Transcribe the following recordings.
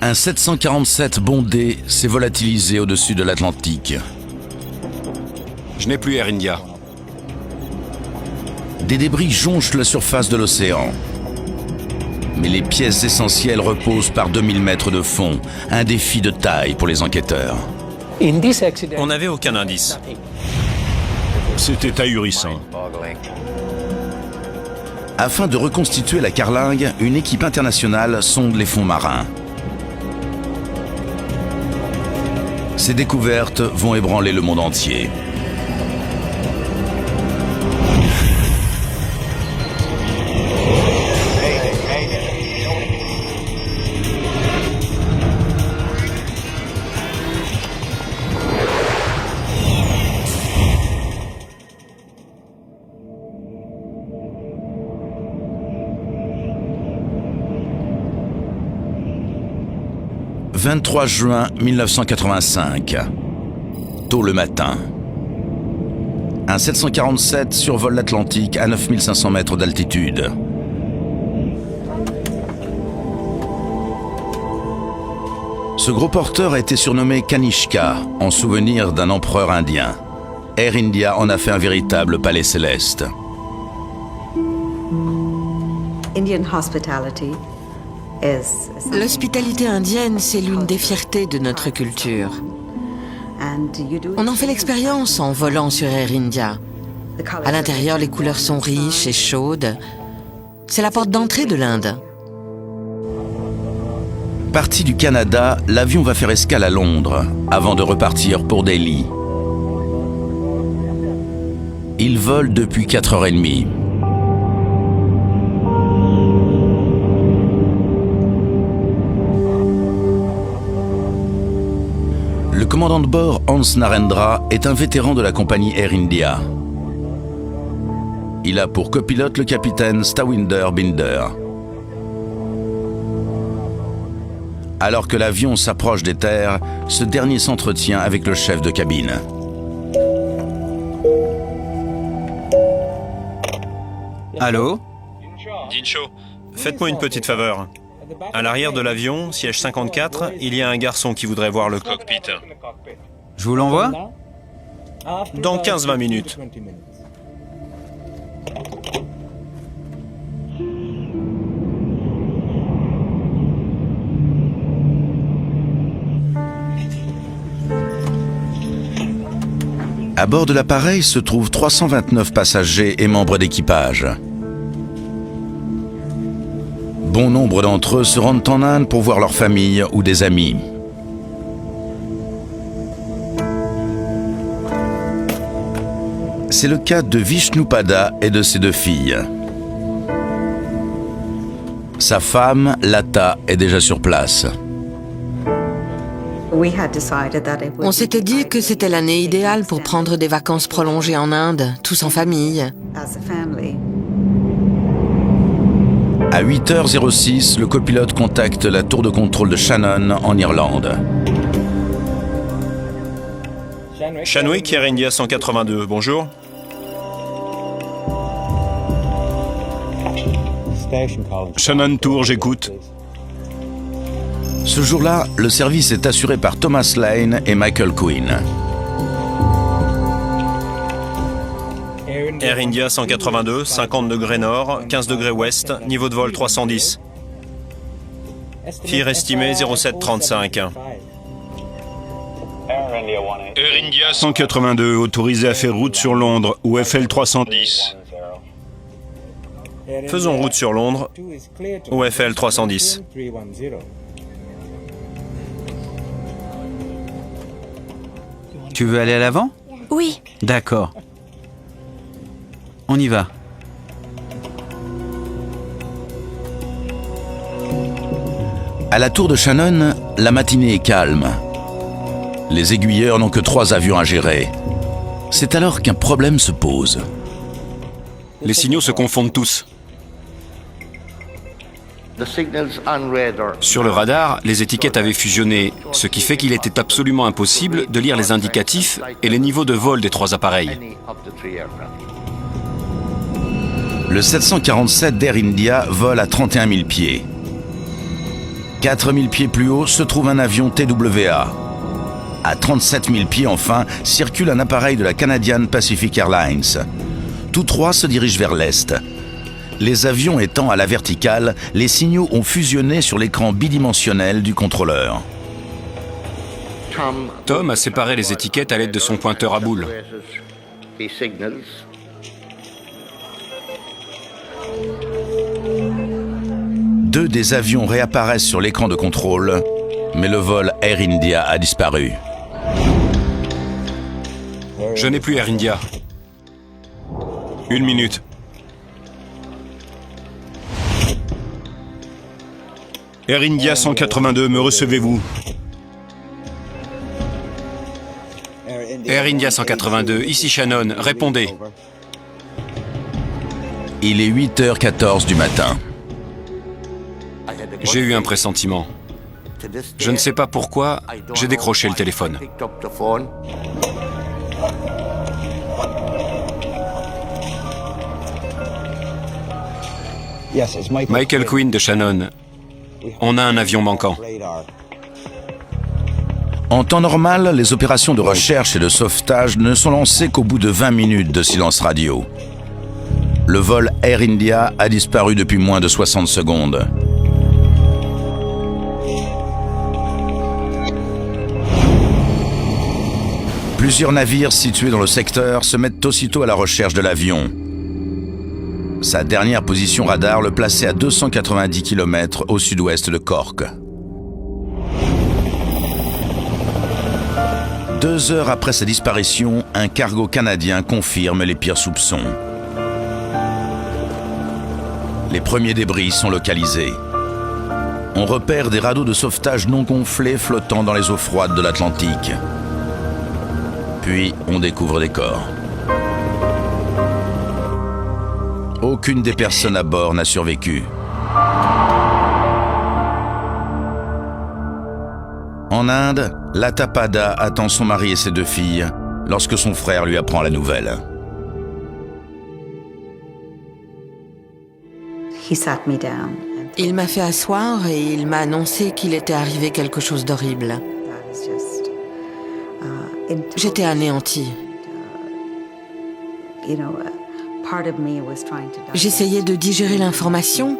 Un 747 bondé s'est volatilisé au-dessus de l'Atlantique. Je n'ai plus Air India. Des débris jonchent la surface de l'océan. Mais les pièces essentielles reposent par 2000 mètres de fond, un défi de taille pour les enquêteurs. On n'avait aucun indice. C'était ahurissant. Afin de reconstituer la carlingue, une équipe internationale sonde les fonds marins. Ces découvertes vont ébranler le monde entier. « 23 juin 1985, tôt le matin. Un 747 survole l'Atlantique à 9500 mètres d'altitude. Ce gros porteur a été surnommé Kanishka, en souvenir d'un empereur indien. Air India en a fait un véritable palais céleste. L'hospitalité indienne, c'est l'une des fiertés de notre culture. On en fait l'expérience en volant sur Air India. À l'intérieur, les couleurs sont riches et chaudes. C'est la porte d'entrée de l'Inde. Parti du Canada, l'avion va faire escale à Londres, avant de repartir pour Delhi. Il vole depuis 4h30. Le commandant de bord, Hans Narendra, est un vétéran de la compagnie Air India. Il a pour copilote le capitaine Stawinder Binder. Alors que l'avion s'approche des terres, ce dernier s'entretient avec le chef de cabine. Allô? Dincho, faites-moi une petite faveur. À l'arrière de l'avion, siège 54, il y a un garçon qui voudrait voir le cockpit. Je vous l'envoie? Dans 15-20 minutes. À bord de l'appareil se trouvent 329 passagers et membres d'équipage. Bon nombre d'entre eux se rendent en Inde pour voir leur famille ou des amis. C'est le cas de Vishnupada et de ses deux filles. Sa femme, Lata, est déjà sur place. On s'était dit que c'était l'année idéale pour prendre des vacances prolongées en Inde, tous en famille. À 8h06, le copilote contacte la tour de contrôle de Shannon en Irlande. Shanwick, Air India 182, bonjour. Shannon Tour, j'écoute. Ce jour-là, le service est assuré par Thomas Lane et Michael Quinn. Air India 182, 50 degrés nord, 15 degrés ouest, niveau de vol 310. FIR estimé 0735. Air India 182, autorisé à faire route sur Londres, ou FL 310. Faisons route sur Londres, OFL 310. Tu veux aller à l'avant? Oui. D'accord. On y va. À la tour de Shannon, la matinée est calme. Les aiguilleurs n'ont que 3 avions à gérer. C'est alors qu'un problème se pose. Les signaux se confondent tous. Sur le radar, les étiquettes avaient fusionné, ce qui fait qu'il était absolument impossible de lire les indicatifs et les niveaux de vol des 3 appareils. Le 747 d'Air India vole à 31 000 pieds. 4000 pieds plus haut se trouve un avion TWA. À 37 000 pieds enfin, circule un appareil de la Canadian Pacific Airlines. Tous trois se dirigent vers l'est. Les avions étant à la verticale, les signaux ont fusionné sur l'écran bidimensionnel du contrôleur. Tom a séparé les étiquettes à l'aide de son pointeur à boule. Deux des avions réapparaissent sur l'écran de contrôle, mais le vol Air India a disparu. Je n'ai plus Air India. 1 minute. Air India 182, me recevez-vous? Air India 182, ici Shannon, répondez. Il est 8h14 du matin. J'ai eu un pressentiment. Je ne sais pas pourquoi, j'ai décroché le téléphone. Michael Quinn de Shannon. On a un avion manquant. En temps normal, les opérations de recherche et de sauvetage ne sont lancées qu'au bout de 20 minutes de silence radio. Le vol Air India a disparu depuis moins de 60 secondes. Plusieurs navires situés dans le secteur se mettent aussitôt à la recherche de l'avion. Sa dernière position radar le plaçait à 290 km au sud-ouest de Cork. 2 heures après sa disparition, un cargo canadien confirme les pires soupçons. Les premiers débris sont localisés. On repère des radeaux de sauvetage non gonflés flottant dans les eaux froides de l'Atlantique. Puis, on découvre des corps. Aucune des personnes à bord n'a survécu. En Inde, Lata Pada attend son mari et ses 2 filles lorsque son frère lui apprend la nouvelle. Il m'a fait asseoir et il m'a annoncé qu'il était arrivé quelque chose d'horrible. J'étais anéantie. J'essayais de digérer l'information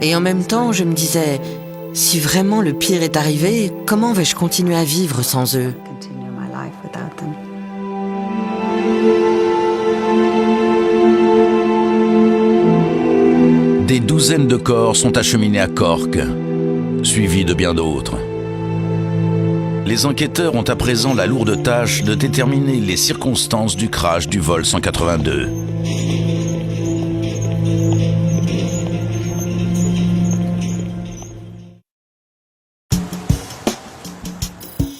et en même temps je me disais, si vraiment le pire est arrivé, comment vais-je continuer à vivre sans eux? Des douzaines de corps sont acheminés à Cork, suivis de bien d'autres. Les enquêteurs ont à présent la lourde tâche de déterminer les circonstances du crash du vol 182.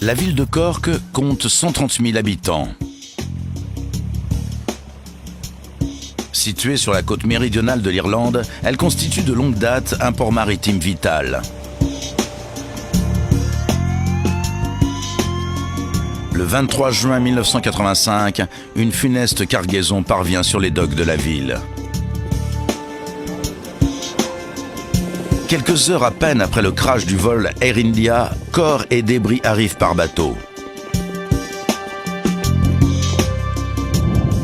La ville de Cork compte 130 000 habitants. Située sur la côte méridionale de l'Irlande, elle constitue de longue date un port maritime vital. Le 23 juin 1985, une funeste cargaison parvient sur les docks de la ville. Quelques heures à peine après le crash du vol Air India, corps et débris arrivent par bateau.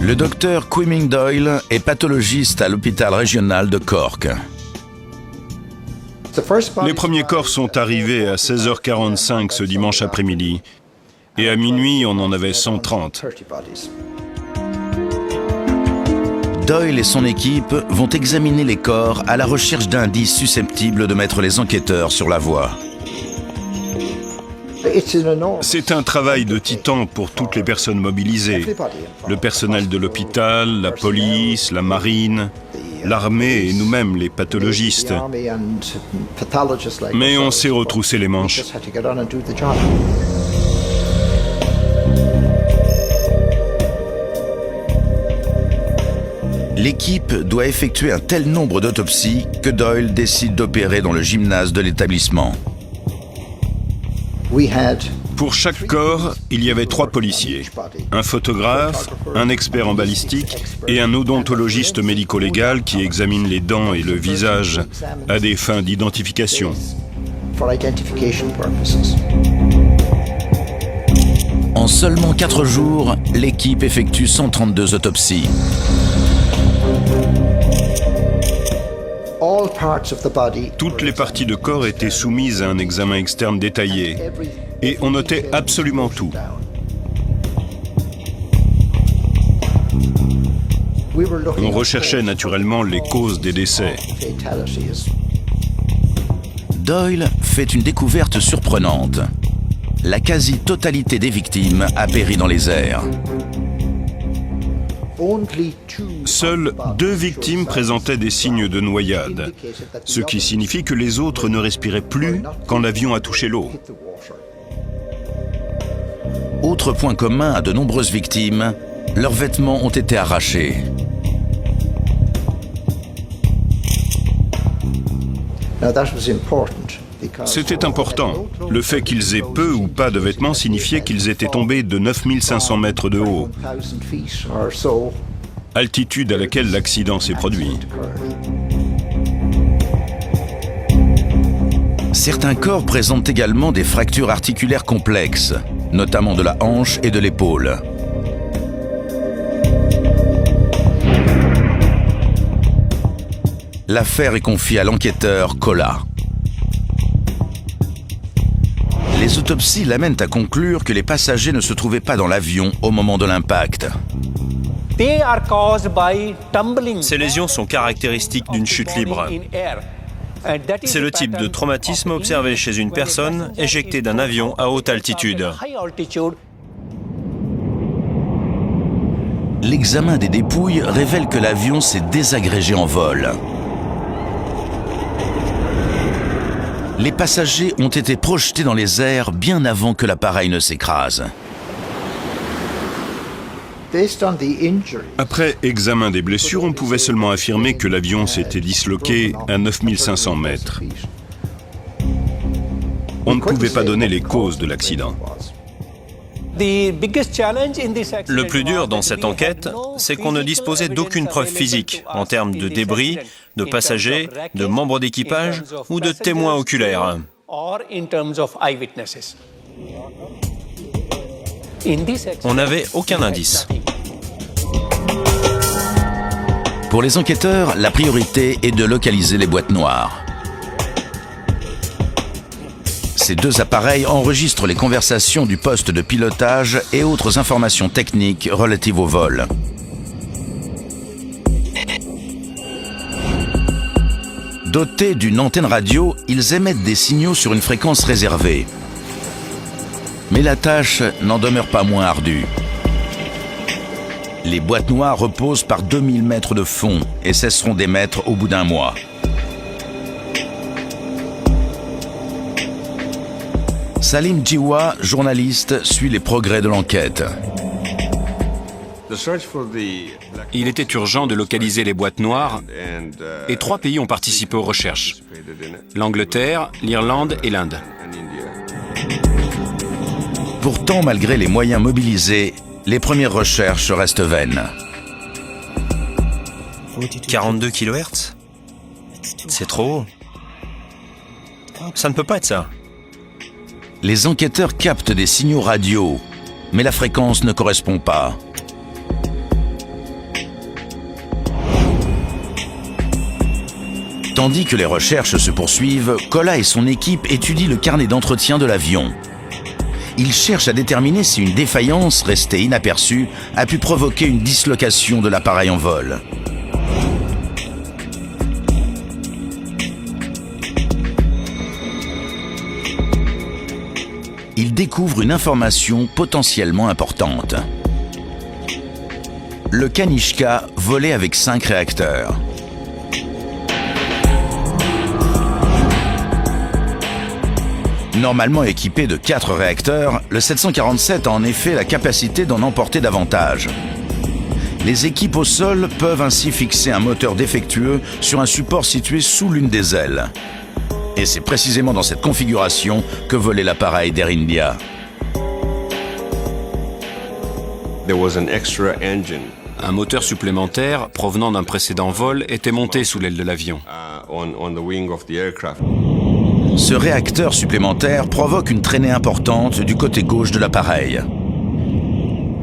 Le docteur Quimming Doyle est pathologiste à l'hôpital régional de Cork. Les premiers corps sont arrivés à 16h45 ce dimanche après-midi. Et à minuit, on en avait 130. Doyle et son équipe vont examiner les corps à la recherche d'indices susceptibles de mettre les enquêteurs sur la voie. C'est un travail de titan pour toutes les personnes mobilisées. Le personnel de l'hôpital, la police, la marine, l'armée et nous-mêmes, les pathologistes. Mais on s'est retroussé les manches. L'équipe doit effectuer un tel nombre d'autopsies que Doyle décide d'opérer dans le gymnase de l'établissement. Pour chaque corps, il y avait 3 policiers, un photographe, un expert en balistique et un odontologiste médico-légal qui examine les dents et le visage à des fins d'identification. En seulement 4 jours, l'équipe effectue 132 autopsies. Toutes les parties de corps étaient soumises à un examen externe détaillé et on notait absolument tout. On recherchait naturellement les causes des décès. Doyle fait une découverte surprenante. La quasi-totalité des victimes a péri dans les airs. Seules 2 victimes présentaient des signes de noyade, ce qui signifie que les autres ne respiraient plus quand l'avion a touché l'eau. Autre point commun à de nombreuses victimes, leurs vêtements ont été arrachés. C'était important. Le fait qu'ils aient peu ou pas de vêtements signifiait qu'ils étaient tombés de 9500 mètres de haut, altitude à laquelle l'accident s'est produit. Certains corps présentent également des fractures articulaires complexes, notamment de la hanche et de l'épaule. L'affaire est confiée à l'enquêteur Kola. Les autopsies l'amènent à conclure que les passagers ne se trouvaient pas dans l'avion au moment de l'impact. Ces lésions sont caractéristiques d'une chute libre. C'est le type de traumatisme observé chez une personne éjectée d'un avion à haute altitude. L'examen des dépouilles révèle que l'avion s'est désagrégé en vol. Les passagers ont été projetés dans les airs bien avant que l'appareil ne s'écrase. Après examen des blessures, on pouvait seulement affirmer que l'avion s'était disloqué à 9500 mètres. On ne pouvait pas donner les causes de l'accident. Le plus dur dans cette enquête, c'est qu'on ne disposait d'aucune preuve physique en termes de débris, de passagers, de membres d'équipage ou de témoins oculaires. On n'avait aucun indice. Pour les enquêteurs, la priorité est de localiser les boîtes noires. Ces 2 appareils enregistrent les conversations du poste de pilotage et autres informations techniques relatives au vol. Dotés d'une antenne radio, ils émettent des signaux sur une fréquence réservée. Mais la tâche n'en demeure pas moins ardue. Les boîtes noires reposent par 2000 mètres de fond et cesseront d'émettre au bout d'1 mois. Salim Jiwa, journaliste, suit les progrès de l'enquête. Il était urgent de localiser les boîtes noires et 3 pays ont participé aux recherches. L'Angleterre, l'Irlande et l'Inde. Pourtant, malgré les moyens mobilisés, les premières recherches restent vaines. 42 kHz? C'est trop haut. Ça ne peut pas être ça. Les enquêteurs captent des signaux radio, mais la fréquence ne correspond pas. Tandis que les recherches se poursuivent, Kola et son équipe étudient le carnet d'entretien de l'avion. Ils cherchent à déterminer si une défaillance restée inaperçue a pu provoquer une dislocation de l'appareil en vol. Ils découvrent une information potentiellement importante. Le Kanishka volait avec 5 réacteurs. Normalement équipé de 4 réacteurs, le 747 a en effet la capacité d'en emporter davantage. Les équipes au sol peuvent ainsi fixer un moteur défectueux sur un support situé sous l'une des ailes. Et c'est précisément dans cette configuration que volait l'appareil d'Air India. Un moteur supplémentaire provenant d'un précédent vol était monté sous l'aile de l'avion. Ce réacteur supplémentaire provoque une traînée importante du côté gauche de l'appareil.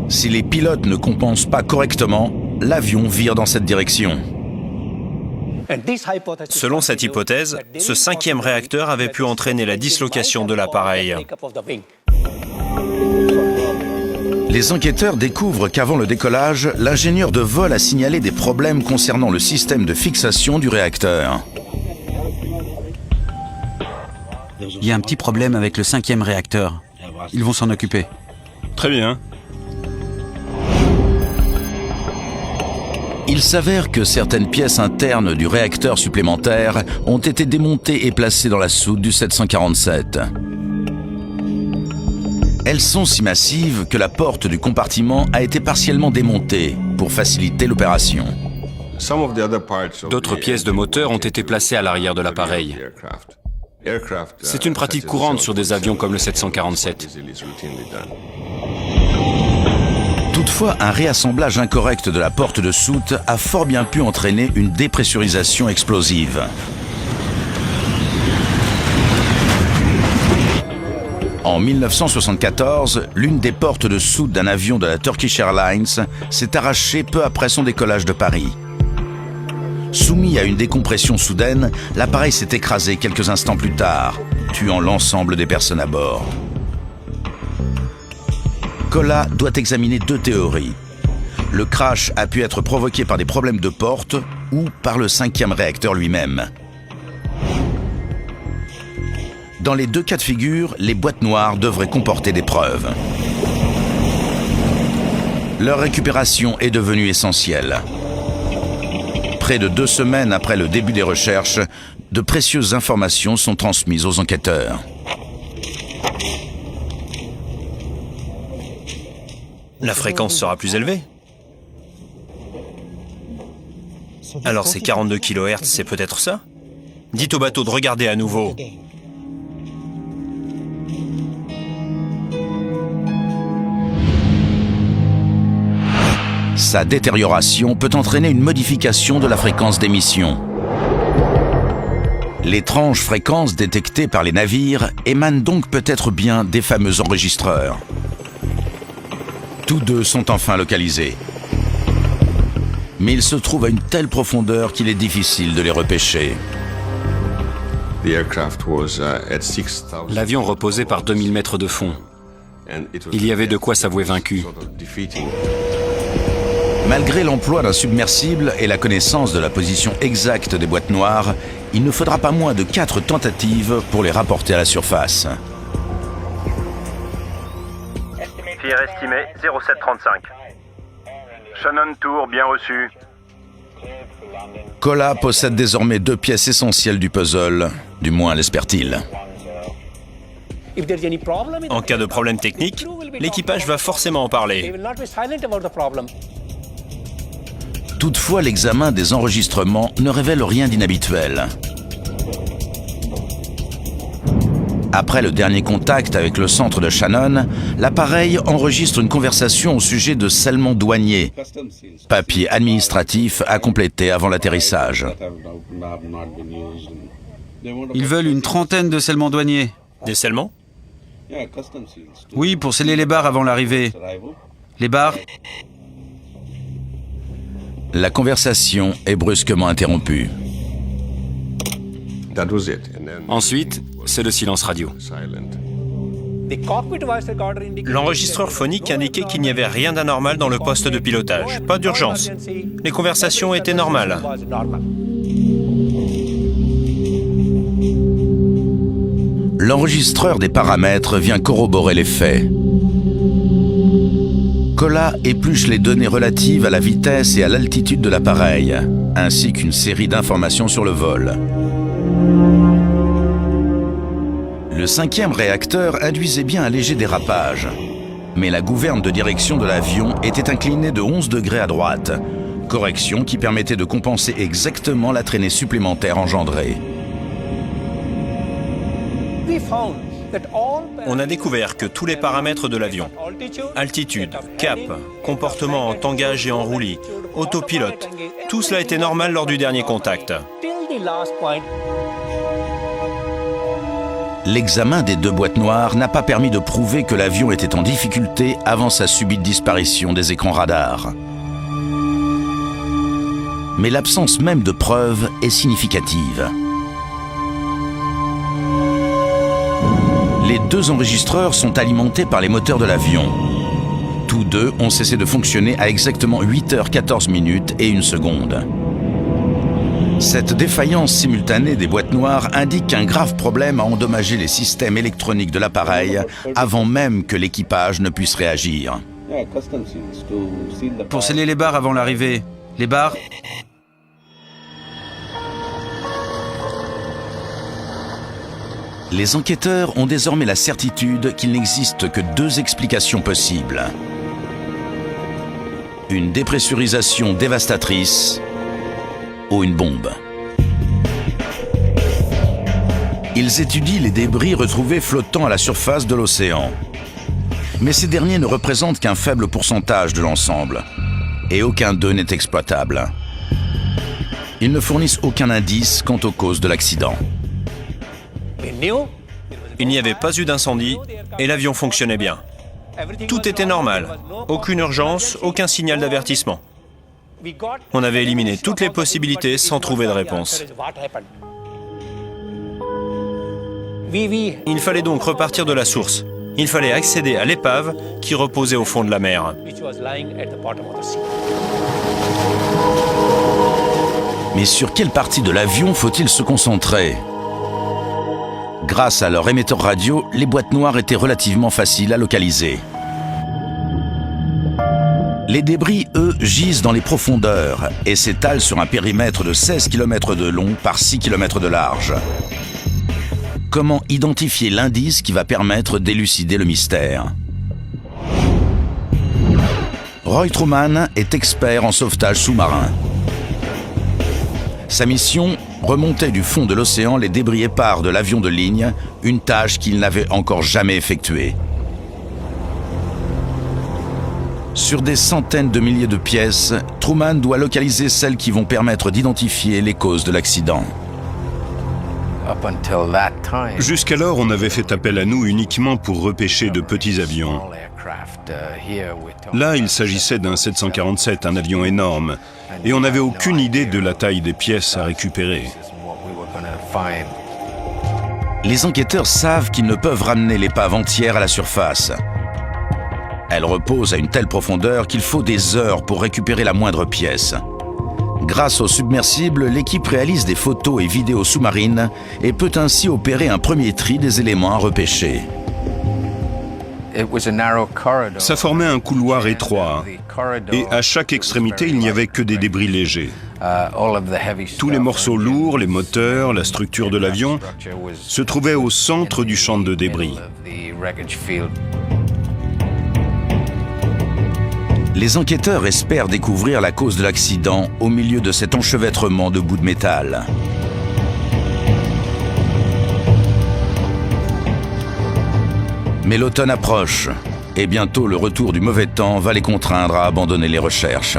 Si les pilotes ne compensent pas correctement, l'avion vire dans cette direction. Selon cette hypothèse, ce 5e réacteur avait pu entraîner la dislocation de l'appareil. Les enquêteurs découvrent qu'avant le décollage, l'ingénieur de vol a signalé des problèmes concernant le système de fixation du réacteur. Il y a un petit problème avec le 5e réacteur. Ils vont s'en occuper. Très bien. Il s'avère que certaines pièces internes du réacteur supplémentaire ont été démontées et placées dans la soute du 747. Elles sont si massives que la porte du compartiment a été partiellement démontée pour faciliter l'opération. D'autres pièces de moteur ont été placées à l'arrière de l'appareil. C'est une pratique courante sur des avions comme le 747. Toutefois, un réassemblage incorrect de la porte de soute a fort bien pu entraîner une dépressurisation explosive. En 1974, l'une des portes de soute d'un avion de la Turkish Airlines s'est arrachée peu après son décollage de Paris. Soumis à une décompression soudaine, l'appareil s'est écrasé quelques instants plus tard, tuant l'ensemble des personnes à bord. Kolla doit examiner deux théories. Le crash a pu être provoqué par des problèmes de porte ou par le 5e réacteur lui-même. Dans les deux cas de figure, les boîtes noires devraient comporter des preuves. Leur récupération est devenue essentielle. Près de 2 semaines après le début des recherches, de précieuses informations sont transmises aux enquêteurs. La fréquence sera plus élevée. Alors ces 42 kHz, c'est peut-être ça? Dites au bateau de regarder à nouveau. Sa détérioration peut entraîner une modification de la fréquence d'émission. L'étrange fréquence détectée par les navires émane donc peut-être bien des fameux enregistreurs. Tous deux sont enfin localisés. Mais ils se trouvent à une telle profondeur qu'il est difficile de les repêcher. L'avion reposait par 2000 mètres de fond. Il y avait de quoi s'avouer vaincu. Malgré l'emploi d'un submersible et la connaissance de la position exacte des boîtes noires, il ne faudra pas moins de 4 tentatives pour les rapporter à la surface. Tir estimé 0735. Shannon Tour, bien reçu. Kolla possède désormais 2 pièces essentielles du puzzle, du moins l'espère-t-il. En cas de problème technique, l'équipage va forcément en parler. Toutefois, l'examen des enregistrements ne révèle rien d'inhabituel. Après le dernier contact avec le centre de Shannon, l'appareil enregistre une conversation au sujet de scellement douanier, papier administratif à compléter avant l'atterrissage. Ils veulent une trentaine de scellements douaniers. Des scellements? Oui, pour sceller les barres avant l'arrivée. Les barres. La conversation est brusquement interrompue. Ensuite, c'est le silence radio. L'enregistreur phonique indiquait qu'il n'y avait rien d'anormal dans le poste de pilotage. Pas d'urgence. Les conversations étaient normales. L'enregistreur des paramètres vient corroborer les faits. Kolla épluche les données relatives à la vitesse et à l'altitude de l'appareil, ainsi qu'une série d'informations sur le vol. Le 5e réacteur induisait bien un léger dérapage, mais la gouverne de direction de l'avion était inclinée de 11 degrés à droite, correction qui permettait de compenser exactement la traînée supplémentaire engendrée. On a découvert que tous les paramètres de l'avion, altitude, cap, comportement en tangage et en roulis, autopilote, tout cela était normal lors du dernier contact. L'examen des 2 boîtes noires n'a pas permis de prouver que l'avion était en difficulté avant sa subite disparition des écrans radars. Mais l'absence même de preuves est significative. Les 2 enregistreurs sont alimentés par les moteurs de l'avion. Tous 2 ont cessé de fonctionner à exactement 8h14 minutes et 1 seconde. Cette défaillance simultanée des boîtes noires indique qu'un grave problème a endommagé les systèmes électroniques de l'appareil avant même que l'équipage ne puisse réagir. Pour sceller les barres avant l'arrivée. Les barres... Les enquêteurs ont désormais la certitude qu'il n'existe que 2 explications possibles. Une dépressurisation dévastatrice ou une bombe. Ils étudient les débris retrouvés flottant à la surface de l'océan. Mais ces derniers ne représentent qu'un faible pourcentage de l'ensemble, et aucun d'eux n'est exploitable. Ils ne fournissent aucun indice quant aux causes de l'accident. Il n'y avait pas eu d'incendie et l'avion fonctionnait bien. Tout était normal, aucune urgence, aucun signal d'avertissement. On avait éliminé toutes les possibilités sans trouver de réponse. Il fallait donc repartir de la source. Il fallait accéder à l'épave qui reposait au fond de la mer. Mais sur quelle partie de l'avion faut-il se concentrer ? Grâce à leur émetteur radio, les boîtes noires étaient relativement faciles à localiser. Les débris, eux, gisent dans les profondeurs et s'étalent sur un périmètre de 16 km de long par 6 km de large. Comment identifier l'indice qui va permettre d'élucider le mystère ? Roy Truman est expert en sauvetage sous-marin. Sa mission, remonter du fond de l'océan les débris épars de l'avion de ligne, une tâche qu'il n'avait encore jamais effectuée. Sur des centaines de milliers de pièces, Truman doit localiser celles qui vont permettre d'identifier les causes de l'accident. Jusqu'alors, on avait fait appel à nous uniquement pour repêcher de petits avions. Là, il s'agissait d'un 747, un avion énorme, et on n'avait aucune idée de la taille des pièces à récupérer. Les enquêteurs savent qu'ils ne peuvent ramener l'épave entière à la surface. Elle repose à une telle profondeur qu'il faut des heures pour récupérer la moindre pièce. Grâce au submersible, l'équipe réalise des photos et vidéos sous-marines et peut ainsi opérer un premier tri des éléments à repêcher. Ça formait un couloir étroit, et à chaque extrémité, il n'y avait que des débris légers. Tous les morceaux lourds, les moteurs, la structure de l'avion se trouvaient au centre du champ de débris. Les enquêteurs espèrent découvrir la cause de l'accident au milieu de cet enchevêtrement de bouts de métal. Mais l'automne approche, et bientôt le retour du mauvais temps va les contraindre à abandonner les recherches.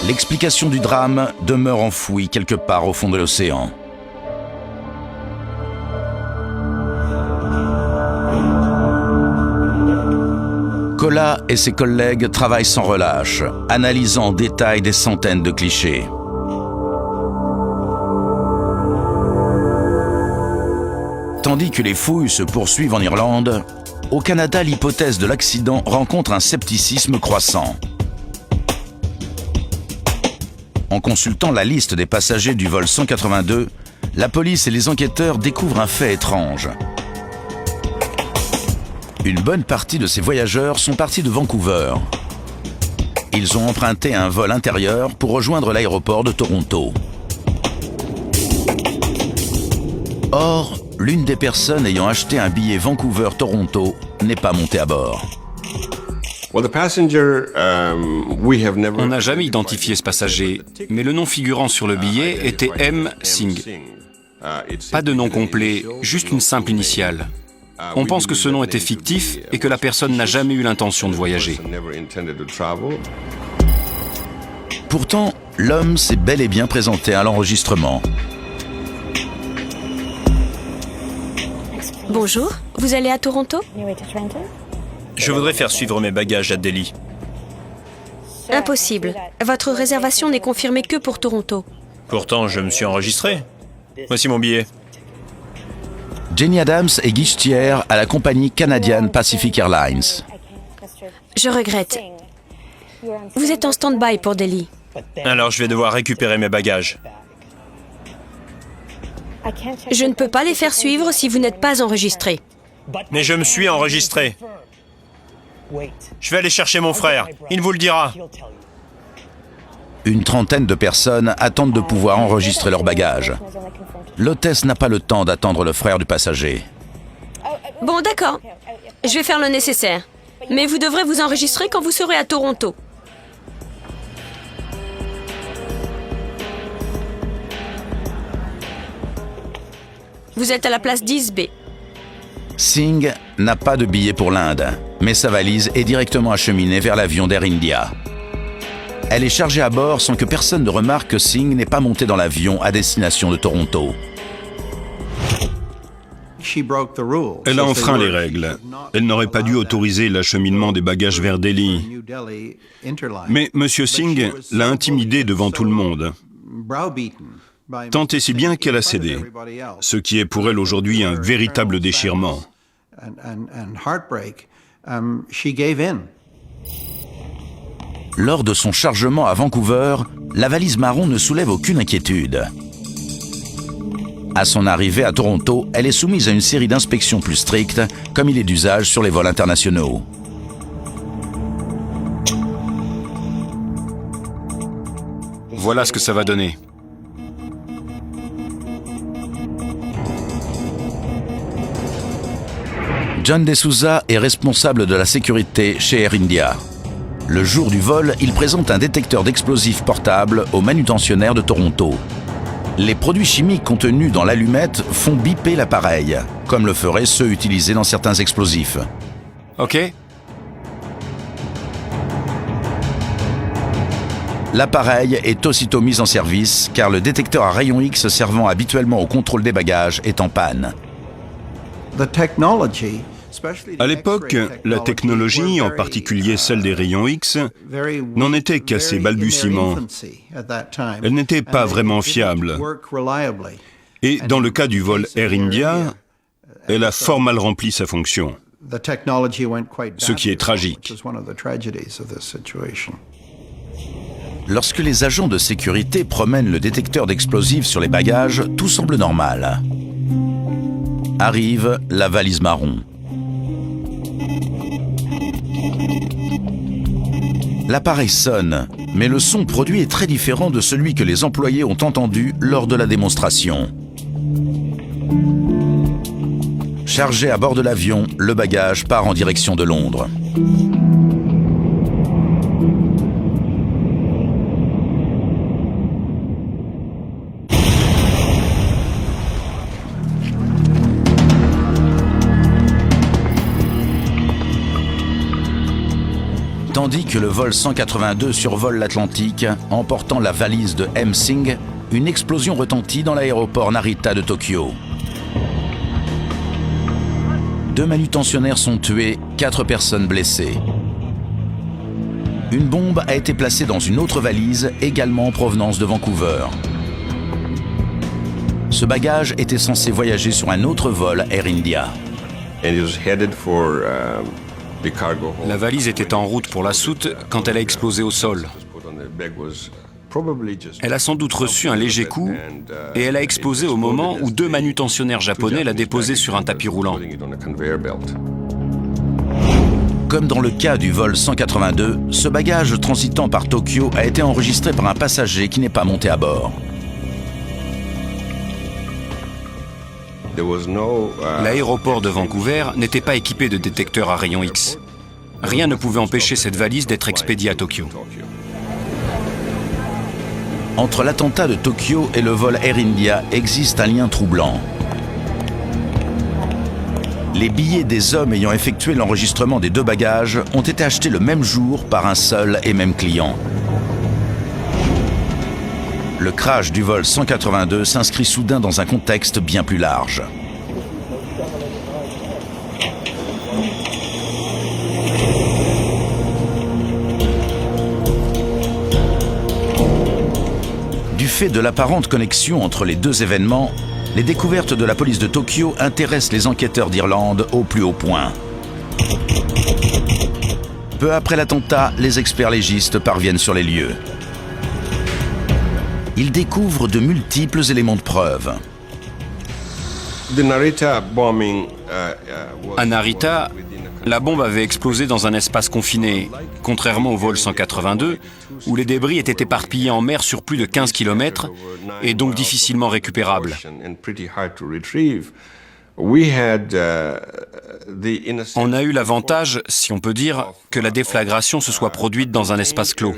L'explication du drame demeure enfouie quelque part au fond de l'océan. Kola et ses collègues travaillent sans relâche, analysant en détail des centaines de clichés. Tandis que les fouilles se poursuivent en Irlande, au Canada, l'hypothèse de l'accident rencontre un scepticisme croissant. En consultant la liste des passagers du vol 182, la police et les enquêteurs découvrent un fait étrange. Une bonne partie de ces voyageurs sont partis de Vancouver. Ils ont emprunté un vol intérieur pour rejoindre l'aéroport de Toronto. Or, l'une des personnes ayant acheté un billet Vancouver-Toronto n'est pas montée à bord. On n'a jamais identifié ce passager, mais le nom figurant sur le billet était M. Singh. Pas de nom complet, juste une simple initiale. On pense que ce nom était fictif et que la personne n'a jamais eu l'intention de voyager. Pourtant, l'homme s'est bel et bien présenté à l'enregistrement. Bonjour, vous allez à Toronto? Je voudrais faire suivre mes bagages à Delhi. Impossible. Votre réservation n'est confirmée que pour Toronto. Pourtant, je me suis enregistré. Voici mon billet. Jenny Adams est guichetière à la compagnie Canadian Pacific Airlines. Je regrette. Vous êtes en stand-by pour Delhi. Alors, je vais devoir récupérer mes bagages. Je ne peux pas les faire suivre si vous n'êtes pas enregistré. Mais je me suis enregistré. Je vais aller chercher mon frère. Il vous le dira. Une trentaine de personnes attendent de pouvoir enregistrer leurs bagages. L'hôtesse n'a pas le temps d'attendre le frère du passager. Bon, d'accord. Je vais faire le nécessaire. Mais vous devrez vous enregistrer quand vous serez à Toronto. Vous êtes à la place 10B. Singh n'a pas de billet pour l'Inde, mais sa valise est directement acheminée vers l'avion d'Air India. Elle est chargée à bord sans que personne ne remarque que Singh n'est pas monté dans l'avion à destination de Toronto. Elle a enfreint les règles. Elle n'aurait pas dû autoriser l'acheminement des bagages vers Delhi. Mais M. Singh l'a intimidée devant tout le monde. Tant et si bien qu'elle a cédé, ce qui est pour elle aujourd'hui un véritable déchirement. Lors de son chargement à Vancouver, la valise marron ne soulève aucune inquiétude. À son arrivée à Toronto, elle est soumise à une série d'inspections plus strictes, comme il est d'usage sur les vols internationaux. Voilà ce que ça va donner. John D'Souza est responsable de la sécurité chez Air India. Le jour du vol, il présente un détecteur d'explosifs portable au manutentionnaire de Toronto. Les produits chimiques contenus dans l'allumette font biper l'appareil, comme le feraient ceux utilisés dans certains explosifs. OK. L'appareil est aussitôt mis en service car le détecteur à rayons X servant habituellement au contrôle des bagages est en panne. À l'époque, la technologie, en particulier celle des rayons X, n'en était qu'à ses balbutiements. Elle n'était pas vraiment fiable. Et dans le cas du vol Air India, elle a fort mal rempli sa fonction, ce qui est tragique. Lorsque les agents de sécurité promènent le détecteur d'explosifs sur les bagages, tout semble normal. Arrive la valise marron. L'appareil sonne, mais le son produit est très différent de celui que les employés ont entendu lors de la démonstration. Chargé à bord de l'avion, le bagage part en direction de Londres. Tandis que le vol 182 survole l'Atlantique, emportant la valise de M. Singh, une explosion retentit dans l'aéroport Narita de Tokyo. 2 manutentionnaires sont tués, 4 personnes blessées. Une bombe a été placée dans une autre valise, également en provenance de Vancouver. Ce bagage était censé voyager sur un autre vol Air India. La valise était en route pour la soute quand elle a explosé au sol. Elle a sans doute reçu un léger coup et elle a explosé au moment où 2 manutentionnaires japonais la déposaient sur un tapis roulant. Comme dans le cas du vol 182, ce bagage transitant par Tokyo a été enregistré par un passager qui n'est pas monté à bord. L'aéroport de Vancouver n'était pas équipé de détecteurs à rayons X. Rien ne pouvait empêcher cette valise d'être expédiée à Tokyo. Entre l'attentat de Tokyo et le vol Air India existe un lien troublant. Les billets des hommes ayant effectué l'enregistrement des 2 bagages ont été achetés le même jour par un seul et même client. Le crash du vol 182 s'inscrit soudain dans un contexte bien plus large. Du fait de l'apparente connexion entre les deux événements, les découvertes de la police de Tokyo intéressent les enquêteurs d'Irlande au plus haut point. Peu après l'attentat, les experts légistes parviennent sur les lieux. Ils découvrent de multiples éléments de preuve. À Narita, la bombe avait explosé dans un espace confiné, contrairement au vol 182, où les débris étaient éparpillés en mer sur plus de 15 km et donc difficilement récupérables. On a eu l'avantage, si on peut dire, que la déflagration se soit produite dans un espace clos.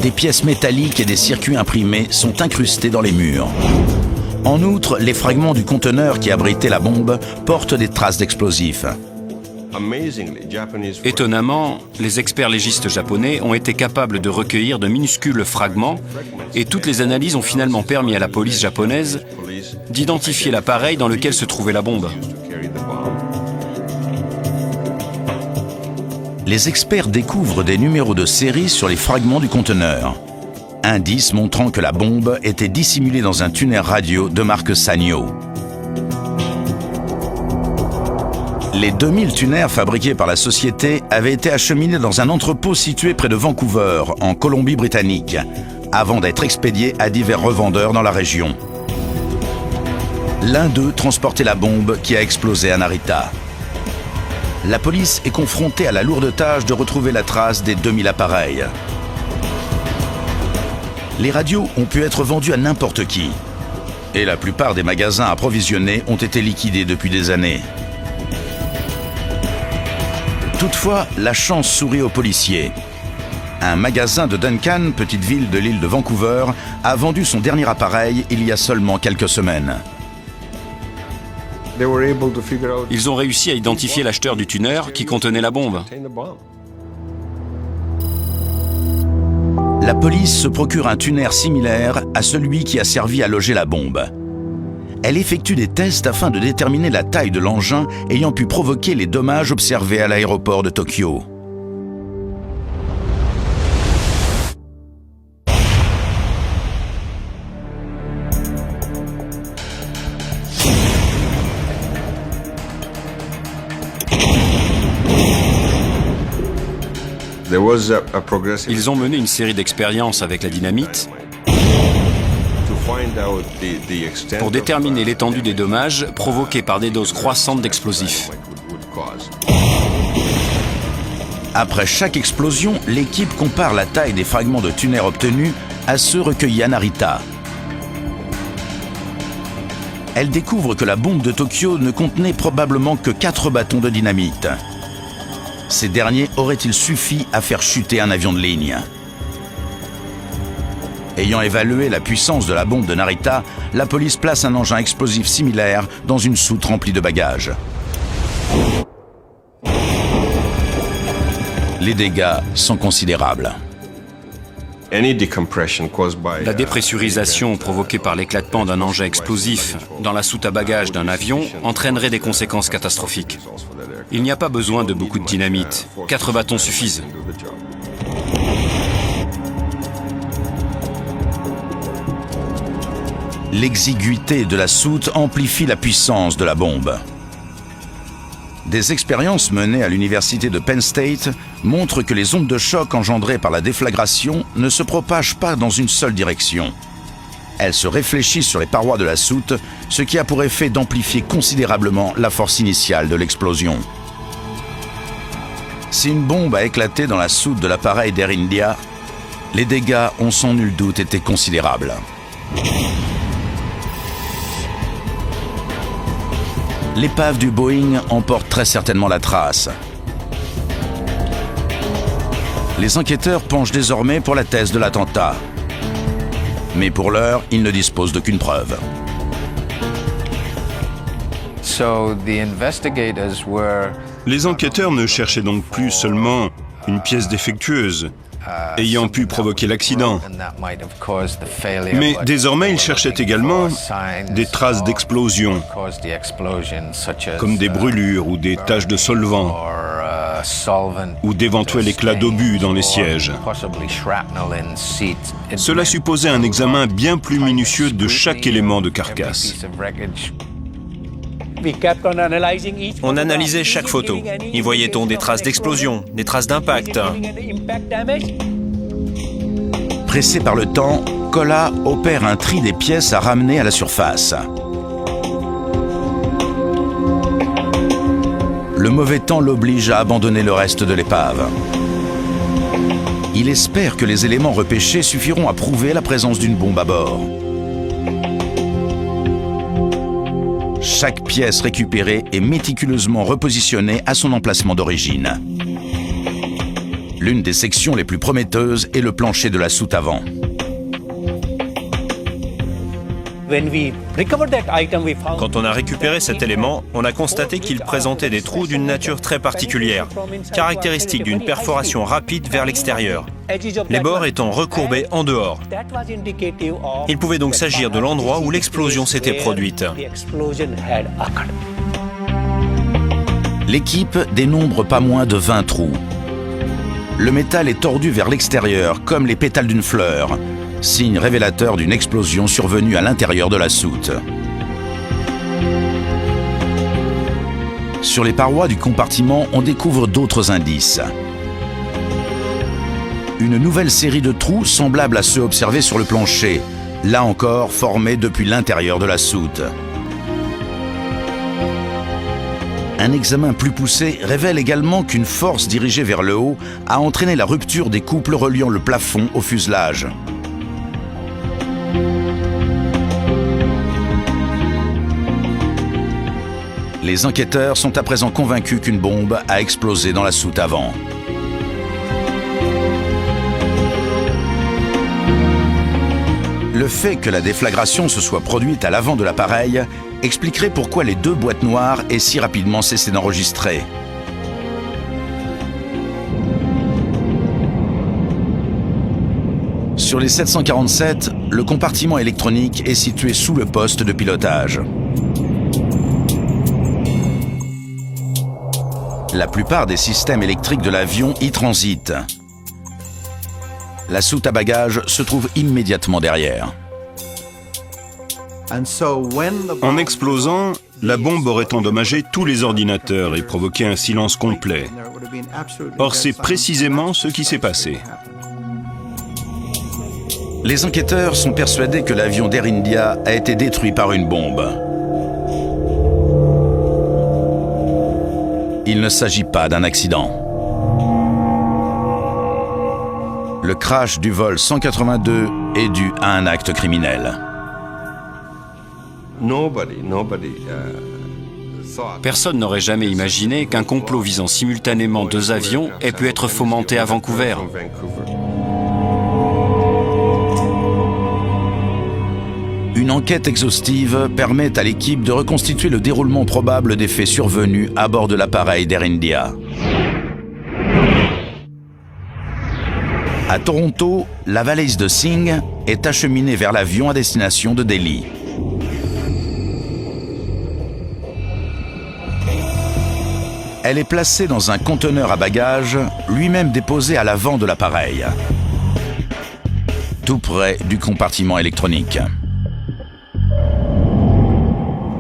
Des pièces métalliques et des circuits imprimés sont incrustés dans les murs. En outre, les fragments du conteneur qui abritait la bombe portent des traces d'explosifs. Étonnamment, les experts légistes japonais ont été capables de recueillir de minuscules fragments et toutes les analyses ont finalement permis à la police japonaise d'identifier l'appareil dans lequel se trouvait la bombe. Les experts découvrent des numéros de série sur les fragments du conteneur. Indice montrant que la bombe était dissimulée dans un tuner radio de marque Sanyo. Les 2000 tuners fabriqués par la société avaient été acheminés dans un entrepôt situé près de Vancouver, en Colombie-Britannique, avant d'être expédiés à divers revendeurs dans la région. L'un d'eux transportait la bombe qui a explosé à Narita. La police est confrontée à la lourde tâche de retrouver la trace des 2000 appareils. Les radios ont pu être vendues à n'importe qui. Et la plupart des magasins approvisionnés ont été liquidés depuis des années. Toutefois, la chance sourit aux policiers. Un magasin de Duncan, petite ville de l'île de Vancouver, a vendu son dernier appareil il y a seulement quelques semaines. Ils ont réussi à identifier l'acheteur du tuner qui contenait la bombe. La police se procure un tuner similaire à celui qui a servi à loger la bombe. Elle effectue des tests afin de déterminer la taille de l'engin ayant pu provoquer les dommages observés à l'aéroport de Tokyo. Ils ont mené une série d'expériences avec la dynamite pour déterminer l'étendue des dommages provoqués par des doses croissantes d'explosifs. Après chaque explosion, l'équipe compare la taille des fragments de tuner obtenus à ceux recueillis à Narita. Elle découvre que la bombe de Tokyo ne contenait probablement que 4 bâtons de dynamite. Ces derniers auraient-ils suffi à faire chuter un avion de ligne? Ayant évalué la puissance de la bombe de Narita, la police place un engin explosif similaire dans une soute remplie de bagages. Les dégâts sont considérables. La dépressurisation provoquée par l'éclatement d'un engin explosif dans la soute à bagages d'un avion entraînerait des conséquences catastrophiques. Il n'y a pas besoin de beaucoup de dynamite. 4 bâtons suffisent. L'exiguïté de la soute amplifie la puissance de la bombe. Des expériences menées à l'université de Penn State montrent que les ondes de choc engendrées par la déflagration ne se propagent pas dans une seule direction. Elles se réfléchissent sur les parois de la soute, ce qui a pour effet d'amplifier considérablement la force initiale de l'explosion. Si une bombe a éclaté dans la soute de l'appareil d'Air India, les dégâts ont sans nul doute été considérables. L'épave du Boeing en porte très certainement la trace. Les enquêteurs penchent désormais pour la thèse de l'attentat. Mais pour l'heure, ils ne disposent d'aucune preuve. Les enquêteurs ne cherchaient donc plus seulement une pièce défectueuse ayant pu provoquer l'accident. Mais désormais, ils cherchaient également des traces d'explosion, comme des brûlures ou des taches de solvant. ou d'éventuels éclats d'obus dans les sièges. Cela supposait un examen bien plus minutieux de chaque élément de carcasse. On analysait chaque photo. Y voyait-on des traces d'explosion, des traces d'impact? Pressé par le temps, Kola opère un tri des pièces à ramener à la surface. Le mauvais temps l'oblige à abandonner le reste de l'épave. Il espère que les éléments repêchés suffiront à prouver la présence d'une bombe à bord. Chaque pièce récupérée est méticuleusement repositionnée à son emplacement d'origine. L'une des sections les plus prometteuses est le plancher de la soute avant. Quand on a récupéré cet élément, on a constaté qu'il présentait des trous d'une nature très particulière, caractéristique d'une perforation rapide vers l'extérieur, les bords étant recourbés en dehors. Il pouvait donc s'agir de l'endroit où l'explosion s'était produite. L'équipe dénombre pas moins de 20 trous. Le métal est tordu vers l'extérieur, comme les pétales d'une fleur, signe révélateur d'une explosion survenue à l'intérieur de la soute. Sur les parois du compartiment, on découvre d'autres indices. Une nouvelle série de trous semblables à ceux observés sur le plancher, là encore formés depuis l'intérieur de la soute. Un examen plus poussé révèle également qu'une force dirigée vers le haut a entraîné la rupture des couples reliant le plafond au fuselage. Les enquêteurs sont à présent convaincus qu'une bombe a explosé dans la soute avant. Le fait que la déflagration se soit produite à l'avant de l'appareil expliquerait pourquoi les deux boîtes noires aient si rapidement cessé d'enregistrer. Sur les 747, le compartiment électronique est situé sous le poste de pilotage. La plupart des systèmes électriques de l'avion y transitent. La soute à bagages se trouve immédiatement derrière. En explosant, la bombe aurait endommagé tous les ordinateurs et provoqué un silence complet. Or, c'est précisément ce qui s'est passé. Les enquêteurs sont persuadés que l'avion d'Air India a été détruit par une bombe. Il ne s'agit pas d'un accident. Le crash du vol 182 est dû à un acte criminel. Personne n'aurait jamais imaginé qu'un complot visant simultanément deux avions ait pu être fomenté à Vancouver. Une enquête exhaustive permet à l'équipe de reconstituer le déroulement probable des faits survenus à bord de l'appareil d'Air India. À Toronto, la valise de Singh est acheminée vers l'avion à destination de Delhi. Elle est placée dans un conteneur à bagages, lui-même déposé à l'avant de l'appareil, tout près du compartiment électronique.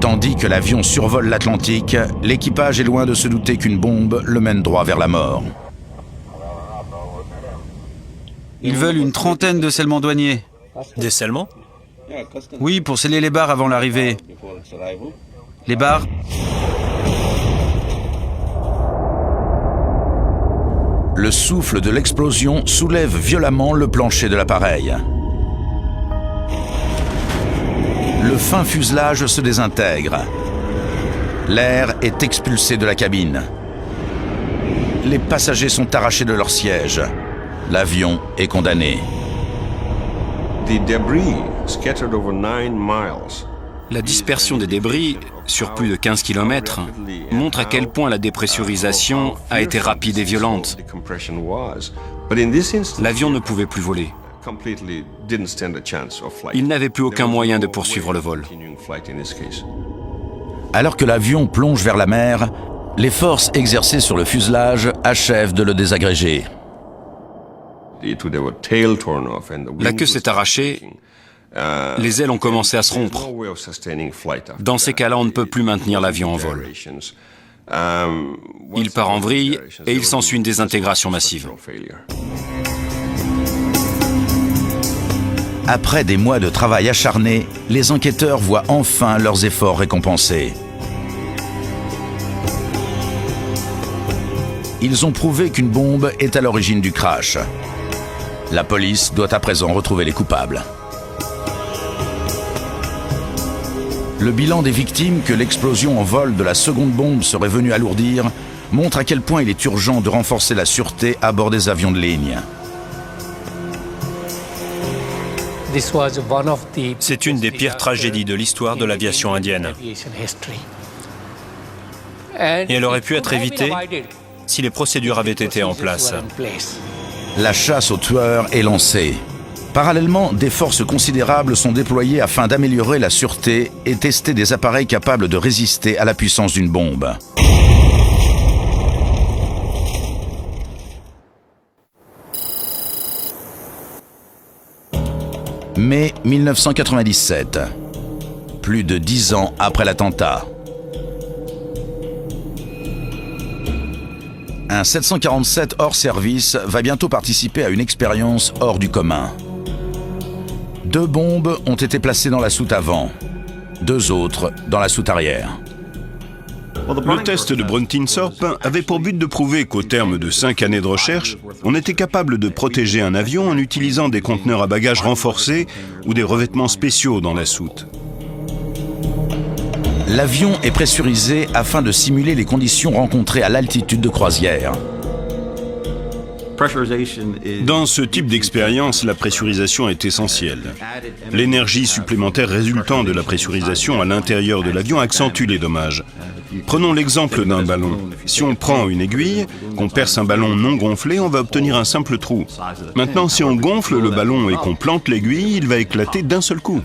Tandis que l'avion survole l'Atlantique, l'équipage est loin de se douter qu'une bombe le mène droit vers la mort. Ils veulent une trentaine de scellements douaniers. Des scellements? Oui, pour sceller les barres avant l'arrivée. Les barres? Le souffle de l'explosion soulève violemment le plancher de l'appareil. Le fin fuselage se désintègre. L'air est expulsé de la cabine. Les passagers sont arrachés de leur siège. L'avion est condamné. La dispersion des débris, sur plus de 15 km, montre à quel point la dépressurisation a été rapide et violente. L'avion ne pouvait plus voler. Il n'avait plus aucun moyen de poursuivre le vol. Alors que l'avion plonge vers la mer, Les forces exercées sur le fuselage achèvent de le désagréger. La queue s'est arrachée, les ailes ont commencé à se rompre. Dans ces cas-là, on ne peut plus maintenir l'avion en vol. Il part en vrille et il s'ensuit une désintégration massive. Après des mois de travail acharné, les enquêteurs voient enfin leurs efforts récompensés. Ils ont prouvé qu'une bombe est à l'origine du crash. La police doit à présent retrouver les coupables. Le bilan des victimes que l'explosion en vol de la seconde bombe serait venue alourdir montre à quel point il est urgent de renforcer la sûreté à bord des avions de ligne. C'est une des pires tragédies de l'histoire de l'aviation indienne. Et elle aurait pu être évitée si les procédures avaient été en place. La chasse aux tueurs est lancée. Parallèlement, des forces considérables sont déployées afin d'améliorer la sûreté et tester des appareils capables de résister à la puissance d'une bombe. Mai 1997, plus de 10 ans après l'attentat. Un 747 hors service va bientôt participer à une expérience hors du commun. 2 bombes ont été placées dans la soute avant, 2 autres dans la soute arrière. Le test de Bruntinsorp avait pour but de prouver qu'au terme de 5 années de recherche, on était capable de protéger un avion en utilisant des conteneurs à bagages renforcés ou des revêtements spéciaux dans la soute. L'avion est pressurisé afin de simuler les conditions rencontrées à l'altitude de croisière. Dans ce type d'expérience, la pressurisation est essentielle. L'énergie supplémentaire résultant de la pressurisation à l'intérieur de l'avion accentue les dommages. Prenons l'exemple d'un ballon. Si on prend une aiguille, qu'on perce un ballon non gonflé, on va obtenir un simple trou. Maintenant, si on gonfle le ballon et qu'on plante l'aiguille, il va éclater d'un seul coup.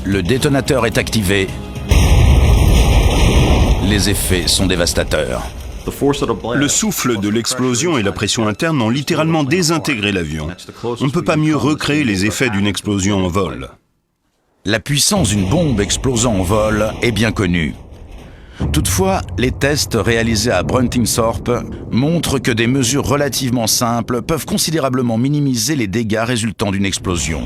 Le détonateur est activé. Les effets sont dévastateurs. Le souffle de l'explosion et la pression interne ont littéralement désintégré l'avion. On ne peut pas mieux recréer les effets d'une explosion en vol. La puissance d'une bombe explosant en vol est bien connue. Toutefois, les tests réalisés à Bruntinsorp montrent que des mesures relativement simples peuvent considérablement minimiser les dégâts résultant d'une explosion.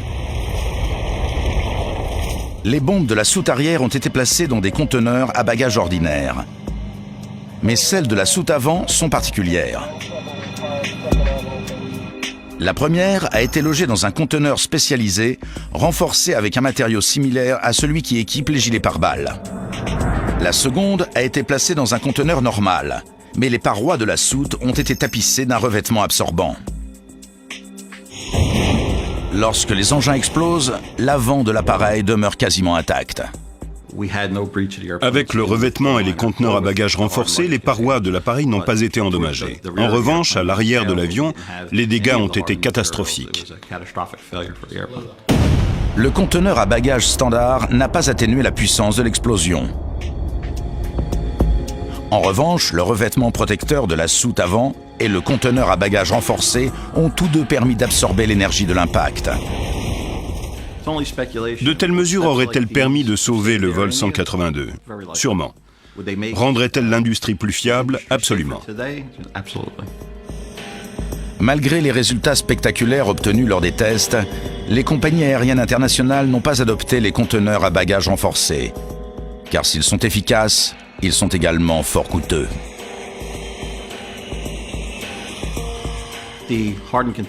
Les bombes de la soute arrière ont été placées dans des conteneurs à bagages ordinaires. Mais celles de la soute avant sont particulières. La première a été logée dans un conteneur spécialisé, renforcé avec un matériau similaire à celui qui équipe les gilets pare-balles. La seconde a été placée dans un conteneur normal, mais les parois de la soute ont été tapissées d'un revêtement absorbant. Lorsque les engins explosent, l'avant de l'appareil demeure quasiment intact. Avec le revêtement et les conteneurs à bagages renforcés, les parois de l'appareil n'ont pas été endommagées. En revanche, à l'arrière de l'avion, les dégâts ont été catastrophiques. Le conteneur à bagages standard n'a pas atténué la puissance de l'explosion. En revanche, le revêtement protecteur de la soute avant et le conteneur à bagages renforcé ont tous deux permis d'absorber l'énergie de l'impact. De telles mesures auraient-elles permis de sauver le vol 182? Sûrement. Rendrait-elles l'industrie plus fiable? Absolument. Malgré les résultats spectaculaires obtenus lors des tests, les compagnies aériennes internationales n'ont pas adopté les conteneurs à bagages renforcés. Car s'ils sont efficaces, ils sont également fort coûteux.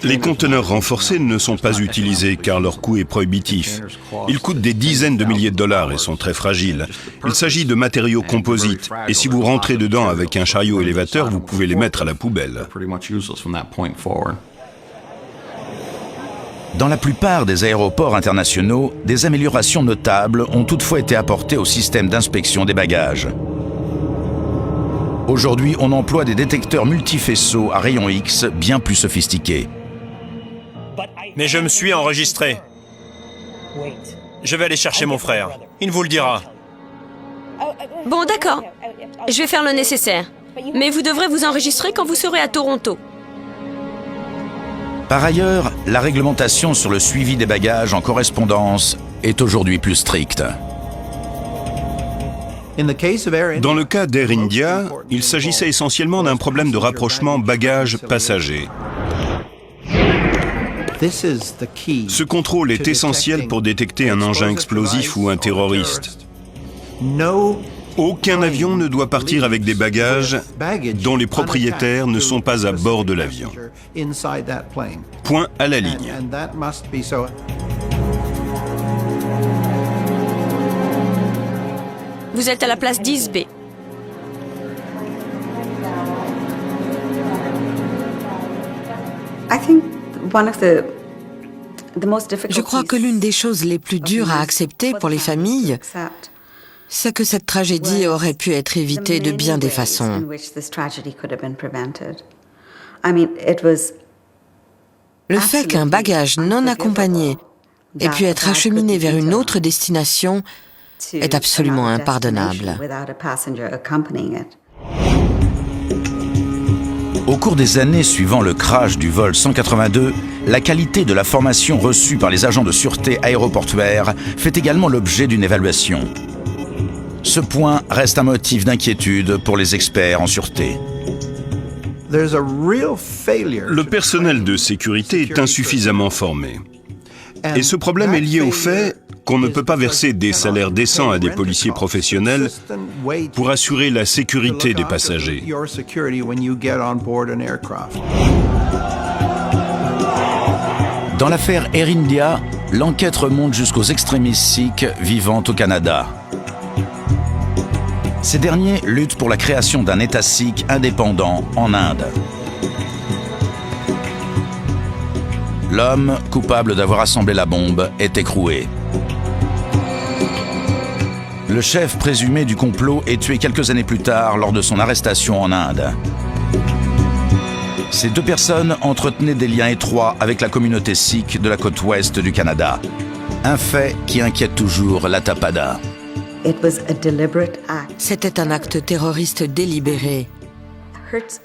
Les conteneurs renforcés ne sont pas utilisés car leur coût est prohibitif. Ils coûtent des dizaines de milliers de dollars et sont très fragiles. Il s'agit de matériaux composites et si vous rentrez dedans avec un chariot élévateur, vous pouvez les mettre à la poubelle. Dans la plupart des aéroports internationaux, des améliorations notables ont toutefois été apportées au système d'inspection des bagages. Aujourd'hui, on emploie des détecteurs multifaisceaux à rayons X bien plus sophistiqués. Mais je me suis enregistré. Je vais aller chercher mon frère. Il vous le dira. Bon, d'accord. Je vais faire le nécessaire. Mais vous devrez vous enregistrer quand vous serez à Toronto. Par ailleurs, la réglementation sur le suivi des bagages en correspondance est aujourd'hui plus stricte. Dans le cas d'Air India, il s'agissait essentiellement d'un problème de rapprochement bagages-passagers. Ce contrôle est essentiel pour détecter un engin explosif ou un terroriste. Aucun avion ne doit partir avec des bagages dont les propriétaires ne sont pas à bord de l'avion. Point à la ligne. Vous êtes à la place 10B. Je crois que l'une des choses les plus dures à accepter pour les familles, c'est que cette tragédie aurait pu être évitée de bien des façons. Le fait qu'un bagage non accompagné ait pu être acheminé vers une autre destination est absolument impardonnable. Au cours des années suivant le crash du vol 182, la qualité de la formation reçue par les agents de sûreté aéroportuaire fait également l'objet d'une évaluation. Ce point reste un motif d'inquiétude pour les experts en sûreté. Le personnel de sécurité est insuffisamment formé. Et ce problème est lié au fait qu'on ne peut pas verser des salaires décents à des policiers professionnels pour assurer la sécurité des passagers. Dans l'affaire Air India, l'enquête remonte jusqu'aux extrémistes sikhs vivant au Canada. Ces derniers luttent pour la création d'un État sikh indépendant en Inde. L'homme, coupable d'avoir assemblé la bombe, est écroué. Le chef présumé du complot est tué quelques années plus tard lors de son arrestation en Inde. Ces deux personnes entretenaient des liens étroits avec la communauté sikh de la côte ouest du Canada. Un fait qui inquiète toujours la Tapada. C'était un acte terroriste délibéré.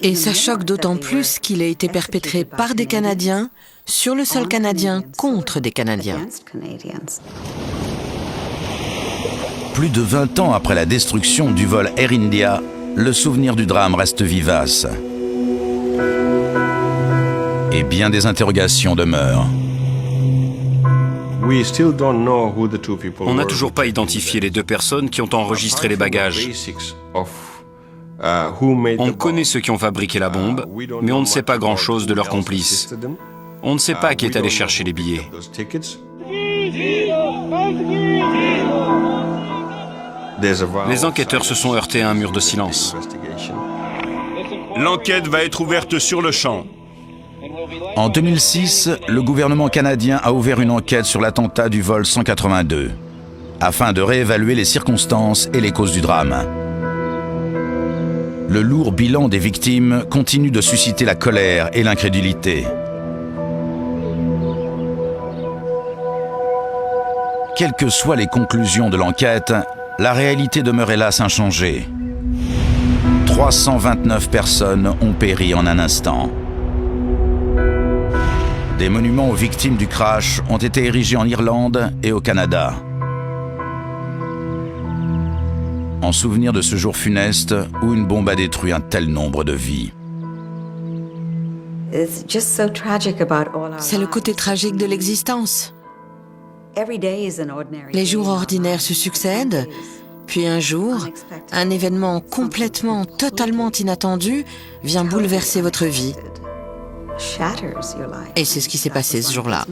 Et ça choque d'autant plus qu'il a été perpétré par des Canadiens, sur le sol canadien, contre des Canadiens. Plus de 20 ans après la destruction du vol Air India, le souvenir du drame reste vivace. Et bien des interrogations demeurent. On n'a toujours pas identifié les deux personnes qui ont enregistré les bagages. On connaît ceux qui ont fabriqué la bombe, mais on ne sait pas grand-chose de leurs complices. On ne sait pas qui est allé chercher les billets. Les enquêteurs se sont heurtés à un mur de silence. L'enquête va être ouverte sur le champ. En 2006, le gouvernement canadien a ouvert une enquête sur l'attentat du vol 182, afin de réévaluer les circonstances et les causes du drame. Le lourd bilan des victimes continue de susciter la colère et l'incrédulité. Quelles que soient les conclusions de l'enquête, la réalité demeure hélas inchangée. 329 personnes ont péri en un instant. Des monuments aux victimes du crash ont été érigés en Irlande et au Canada. En souvenir de ce jour funeste où une bombe a détruit un tel nombre de vies. C'est le côté tragique de l'existence. Les jours ordinaires se succèdent, puis un jour, un événement complètement, totalement inattendu vient bouleverser votre vie. Et c'est ce qui s'est passé ce jour-là.